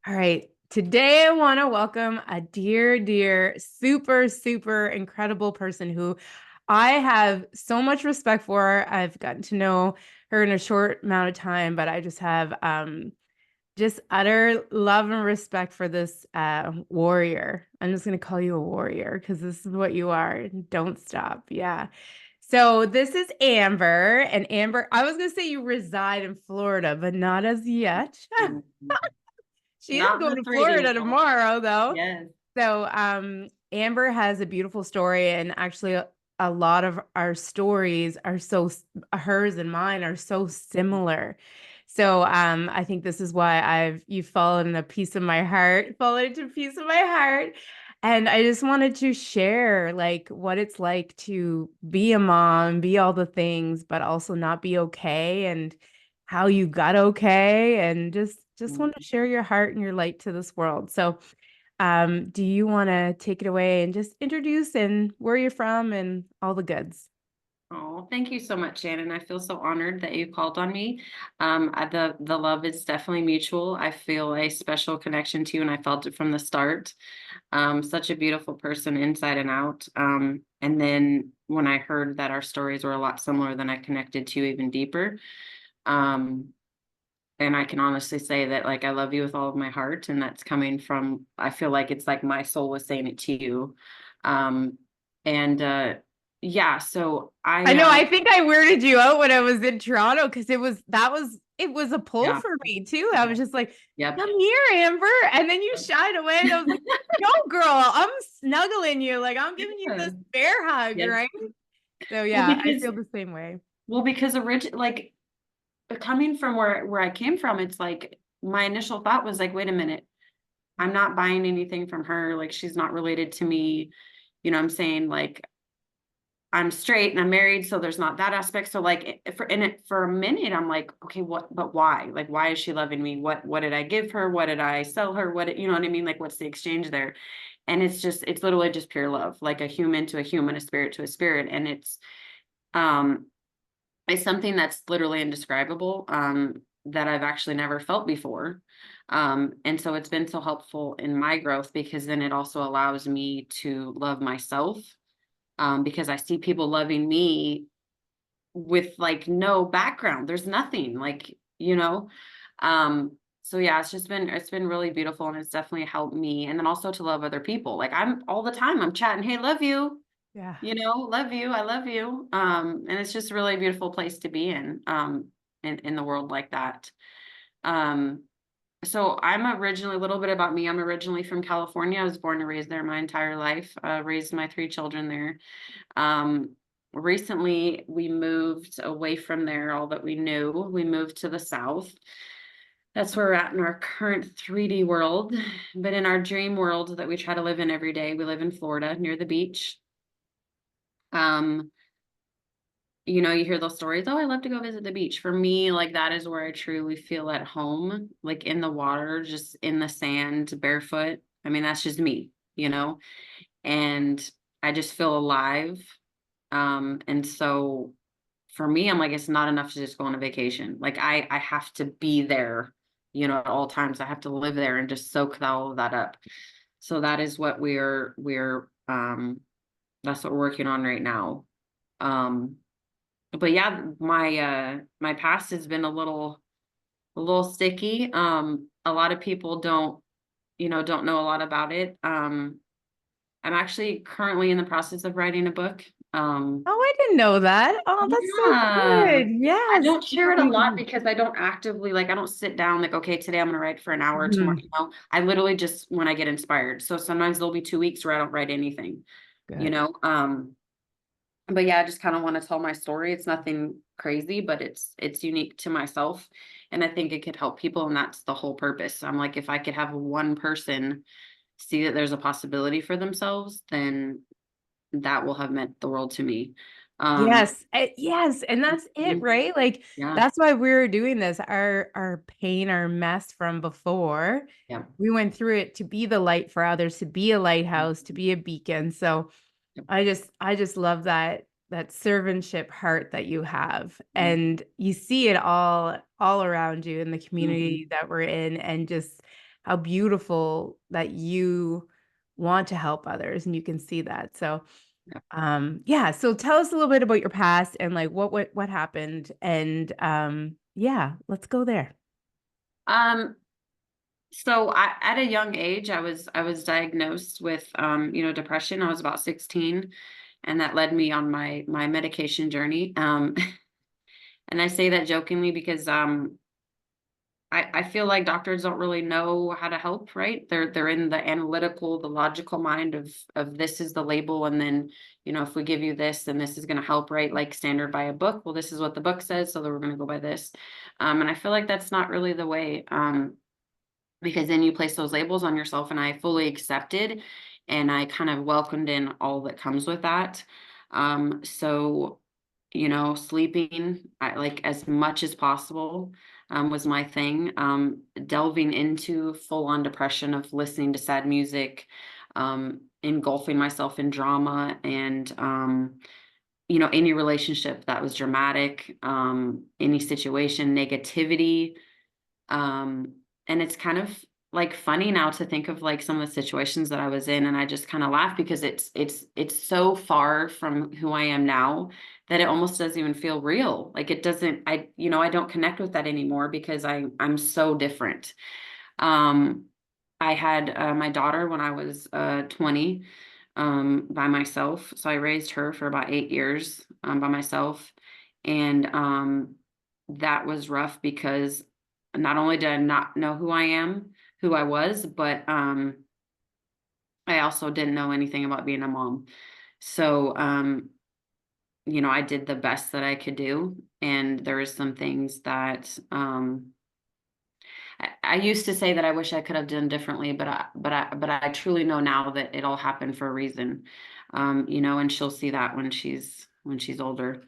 All right. Today, I want to welcome a dear, super, super incredible person who I have so much respect for. I've gotten to know her in a short amount of time, but I just have just utter love and respect for this warrior. I'm just going to call you a warrior because this is what you are. Don't stop. Yeah. So this is Amber, and Amber, I was going to say you reside in Florida, but not as yet. Mm, She is not in going the to 3D Florida world. tomorrow, though. Yes. So, Amber has a beautiful story, and actually, a lot of our stories are hers and mine are so similar. So, I think this is why you've fallen a piece of my heart, fallen into a piece of my heart. And I just wanted to share like what it's like to be a mom, be all the things, but also not be okay, and how you got okay, and just want to Mm. share your heart and your light to this world. So, do you want to take it away and just introduce and where you're from and all the goods? Oh, thank you so much, Shannon. I feel so honored that you called on me. The love is definitely mutual. I feel a special connection to you, and I felt it from the start. Such a beautiful person inside and out. And then when I heard that our stories were a lot similar, then I connected to you even deeper. Um, and I can honestly say that like I love you with all of my heart, and that's coming from I feel like it's like my soul was saying it to you. Um and yeah, so I know, I think I weirded you out when I was in Toronto because it was a pull yeah, for me too. I yeah, was just like, yep. come here, Amber. And then you shied away and I was like, no, girl, I'm snuggling you. Like I'm giving you this Yeah. bear hug, Yes. right? So Well, yeah, I because feel the same way. like coming from where I came from, it's like my initial thought was like, wait a minute, I'm not buying anything from her. Like she's not related to me. You know what I'm saying? Like I'm straight and I'm married, so there's not that aspect. So like for a minute, I'm like, okay, but why? Like, why is she loving me? What did I give her? What did I sell her? You know what I mean? Like, what's the exchange there? And it's literally just pure love, like a human to a human, a spirit to a spirit. And um it's something that's literally indescribable, that I've actually never felt before. And so it's been so helpful in my growth because then it also allows me to love myself, because I see people loving me with like no background. There's nothing like, so yeah, it's been really beautiful, and it's definitely helped me. And then also to love other people. Like I'm all the time I'm chatting, hey, love you, Yeah. love you, I love you. And it's just a really beautiful place to be in the world like that. Um, so I'm originally a little bit about me. I'm originally from California. I was born and raised there my entire life, raised my three children there. Um, Recently, we moved away from there, all that we knew. We moved to the South. That's where we're at in our current 3D world. But in our dream world that we try to live in every day, we live in Florida near the beach. Um, you hear those stories, oh, I love to go visit the beach. For me, like that is where I truly feel at home, like in the water, just in the sand, barefoot. I mean, that's just me, and I just feel alive. And so for me, I'm like, it's not enough to just go on a vacation. Like I have to be there, at all times. I have to live there and just soak all of that up. So that is what that's what we're working on right now. Um, but yeah, my past has been a little sticky. A lot of people don't know a lot about it. I'm actually currently in the process of writing a book. Oh, I didn't know that. Oh, that's so Yeah. good. I Yes. don't share it a lot because I don't actively like I don't sit down like, okay, today I'm gonna write for an hour, tomorrow, Mhm. I literally just when I get inspired. So sometimes there'll be 2 weeks where I don't write anything, you Good. know. But yeah, I just kind of want to tell my story. It's nothing crazy, but it's unique to myself. And I think it could help people, and that's the whole purpose. I'm like, if I could have one person see that there's a possibility for themselves, then that will have meant the world to me. Um, Yes, yes, and that's it, mhm, right? Like yeah, that's why we're doing this. Our pain, our mess from before, yeah. we went through it to be the light for others, to be a lighthouse, to be a beacon. So I just love that servantship heart that you have, and you see it all around you in the Mm-hmm. community that we're in, and just how beautiful that you want to help others, and you can see that. So yeah, so tell us a little bit about your past and like what happened, and yeah, let's go there. Um, so at a young age, I was diagnosed with depression. I was about 16, and that led me on my medication journey. And I say that jokingly because I feel like doctors don't really know how to help, right? They're in the analytical, the logical mind of this is the label, and then, if we give you this, then this is going to help, right? Like standard by a book. Well, this is what the book says, so then we're going to go by this. And I feel like that's not really the way, because then you place those labels on yourself, and I fully accepted, and I kind of welcomed in all that comes with that. So sleeping like as much as possible was my thing. Delving into full on depression of listening to sad music, engulfing myself in drama, and any relationship that was dramatic, any situation, negativity. And it's kind of like funny now to think of like some of the situations that I was in, and I just kind of laugh because it's so far from who I am now that it almost doesn't even feel real. Like it doesn't, I don't connect with that anymore because I'm so different. Um, I had my daughter when I was 20, by myself. So I raised her for about 8 years by myself. And that was rough because not only did I not know who I am, who I was, but I also didn't know anything about being a mom. So I did the best that I could do. And there was some things that I used to say that I wish I could have done differently, but I truly know now that it all happened for a reason. And she'll see that when she's older.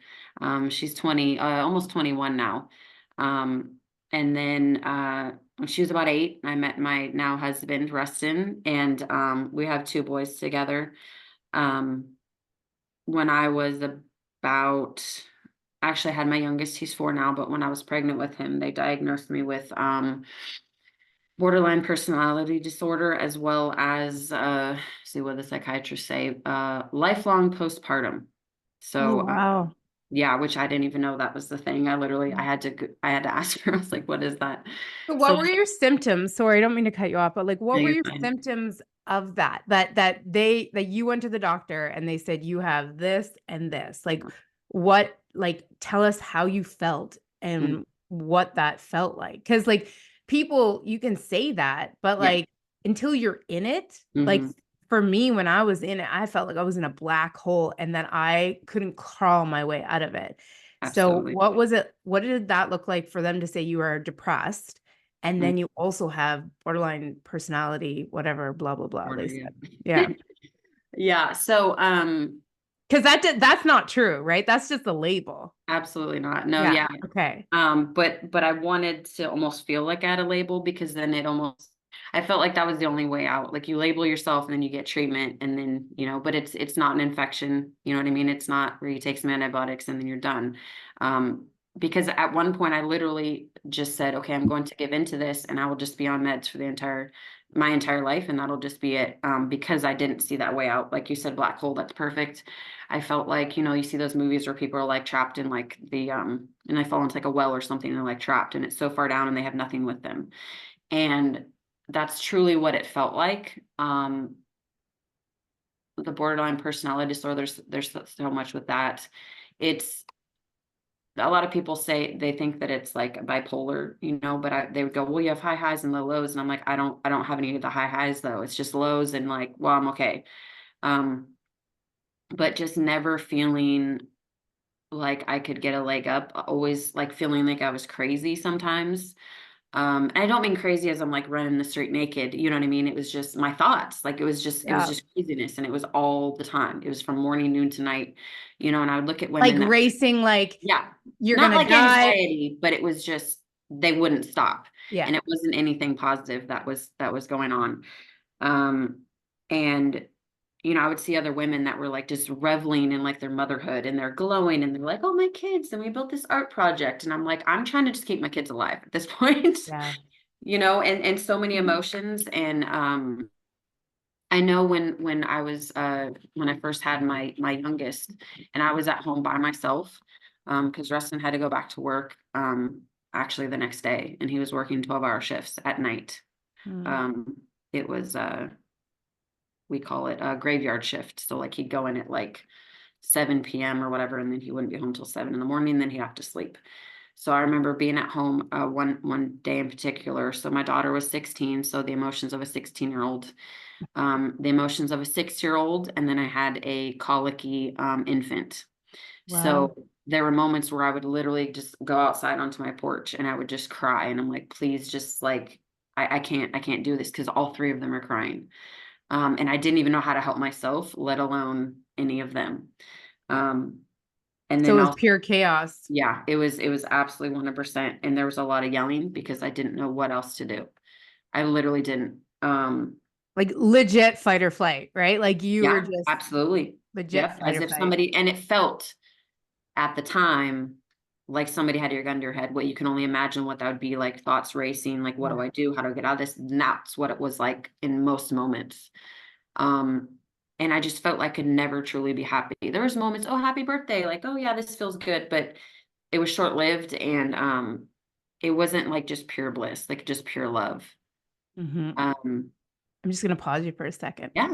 She's 20, almost 21 now. And then when she was about 8, I met my now husband, Rustin, and we have 2 boys together. Um, when I was about, actually I had my youngest, he's 4 now, but when I was pregnant with him, they diagnosed me with borderline personality disorder, as well as see what the psychiatrists say, lifelong postpartum. Oh, So wow. yeah, which I didn't even know that was the thing. I had to ask her. I was like, what is that? So So what were your symptoms? Sorry, I don't mean to cut you off, but like no, what were you're your fine. symptoms of that you went to the doctor and they said you have this and this? Like what, like tell us how you felt Mm, and what that felt like. Cause like people, you can say that, but yeah. like until you're in it, like Hmm. for me, when I was in it, I felt like I was in a black hole and then I couldn't crawl my way out of it. So Absolutely. what was it? What did that look like for them to say you are depressed? And Mm, then you also have borderline personality, whatever, blah, blah, blah, order, they yeah. said. Yeah. Yeah. So Because that's not true, right? That's just a label. absolutely not. No, Yeah. yeah. Okay. But I wanted to almost feel like I had a label, because then I felt like that was the only way out. Like you label yourself and then you get treatment, and then, but it's not an infection. You know what I mean? It's not where you take some antibiotics and then you're done. Because at one point I literally just said, okay, I'm going to give into this, and I will just be on meds for my entire life, and that'll just be it. Because I didn't see that way out. Like you said, black hole, that's perfect. I felt like, you see those movies where people are like trapped in like and they fall into like a well or something, and they're like trapped and it's so far down and they have nothing with them. And that's truly what it felt like. The borderline personality disorder, there's so much with that. It's a lot of people say they think that it's like bipolar, but they would go, well, you have high highs and low lows. And I'm like, I don't have any of the high highs though. It's just lows, and like, well, I'm okay. Um, but just never feeling like I could get a leg up, always like feeling like I was crazy sometimes. And I don't mean crazy as I'm like running the street naked, you know what I mean? It was just my thoughts. Like it was Yeah. just craziness, and it was all the time. It was from morning, noon to night, and I would look at Like women that, racing, like yeah, you're not gonna like die. anxiety, but it was just, they wouldn't stop. Yeah. And it wasn't anything positive that was going on. Um, and I would see other women that were like just reveling in like their motherhood, and they're glowing, and they're like, oh, my kids, and we built this art project. And I'm like, I'm trying to just keep my kids alive at this point. Yeah. you know, and so many emotions. And I know when I was when I first had my youngest and I was at home by myself, because Rustin had to go back to work actually the next day, and he was working 12-hour shifts at night. Mm. Um, it was we call it a graveyard shift. So like he'd go in at like 7 p.m. or whatever, and then he wouldn't be home till 7 in the morning, then he'd have to sleep. So I remember being at home one day in particular. So my daughter was 16, so the emotions of a 16-year-old, the emotions of a 6-year-old, and then I had a colicky infant. Wow. So there were moments where I would literally just go outside onto my porch and I would just cry. And I'm like, please just like, I can't do this because all three of them are crying. And I didn't even know how to help myself, let alone any of them. Um, and So then it was also, pure chaos. yeah, it was absolutely 100%. And there was a lot of yelling because I didn't know what else to do. I literally didn't. Like legit fight or flight, right? Like you were Yeah, just absolutely. legit Yep. fight As or if flight. somebody, and it felt at the time like somebody had your gun to your head. What you can only imagine what that would be like, thoughts racing, like, what Yeah. do I do? How do I get out of this? And that's what it was like in most moments. Um, and I just felt like I could never truly be happy. There was moments, oh, happy birthday, like, oh yeah, this feels good, but it was short-lived, and it wasn't like just pure bliss, like just pure love. Mhm. Um, I'm just gonna pause you for a second. yeah.